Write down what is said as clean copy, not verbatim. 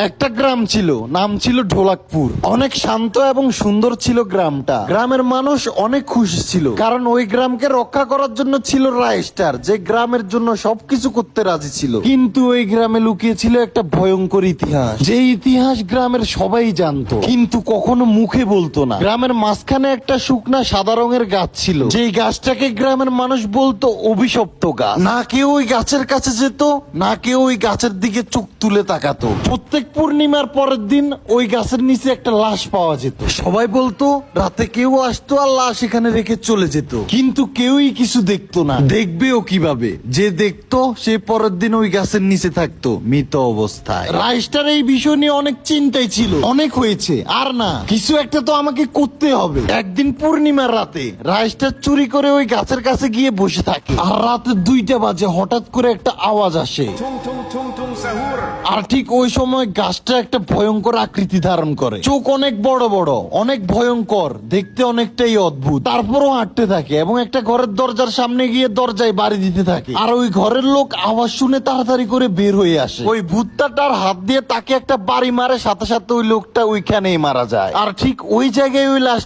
একটা গ্রাম ছিল, নাম ছিল ঢোলাকপুর। অনেক শান্ত এবং সুন্দর ছিল গ্রামটা। গ্রামের মানুষ অনেক খুশি ছিল, কারণ ওই গ্রামকে রক্ষা করার জন্য ছিল রাইস্টার, যে গ্রামের জন্য সবকিছু করতে রাজি ছিল। কিন্তু ওই গ্রামে লুকিয়ে ছিল একটা ভয়ঙ্কর ইতিহাস, যে ইতিহাস গ্রামের সবাই জানতো কিন্তু কখনো মুখে বলতো না। গ্রামের মাঝখানে একটা শুকনা সাদা রঙের গাছ ছিল, যেই গাছটাকে গ্রামের মানুষ বলতো অভিশপ্ত গাছ। না কেউ ওই গাছের কাছে যেত, না কেউ ওই গাছের দিকে চোখ তুলে তাকাতো। প্রত্যেক পূর্ণিমার পরের দিন ওই গাছের নিচে একটা লাশ পাওয়া যেত। সবাই বলতো রাতে কেউ আসতো আর লাশ এখানে রেখে চলে যেত, কিন্তু কেউই কিছু দেখতো না। দেখবেও কিভাবে? যে দেখতো সে পরের দিন ওই গাছের নিচে থাকতো মৃত অবস্থায়। রাইস্টার এই বিষয় নিয়ে অনেক চিন্তায় ছিল। অনেক হয়েছে, আর না, কিছু একটা তো আমাকে করতে হবে। একদিন পূর্ণিমার রাতে রাইস্টার চুরি করে ওই গাছের কাছে গিয়ে বসে থাকে। আর রাতে 2টা বাজে হঠাৎ করে একটা আওয়াজ আসে, Tung tung tung tung sahur. আর ঠিক ওই সময় গাছটা একটা ভয়ঙ্কর আকৃতি ধারণ করে। চোখ অনেক বড় বড়, অনেক ভয়ঙ্কর, দেখতে অনেকটাই অদ্ভুত। তারপরও হাঁটতে থাকে এবং একটা ঘরের দরজার সামনে গিয়ে দরজায় বাড়ি দিতে থাকে। আর ওই ঘরের লোক আওয়াজ শুনে তাড়াতাড়ি করে বের হয়ে আসে। ওই ভূতটার হাত দিয়ে তাকে একটা বাড়ি মারে, সাথে সাথে ওই লোকটা ওইখানেই মারা যায়। আর ঠিক ওই জায়গায় ওই লাশ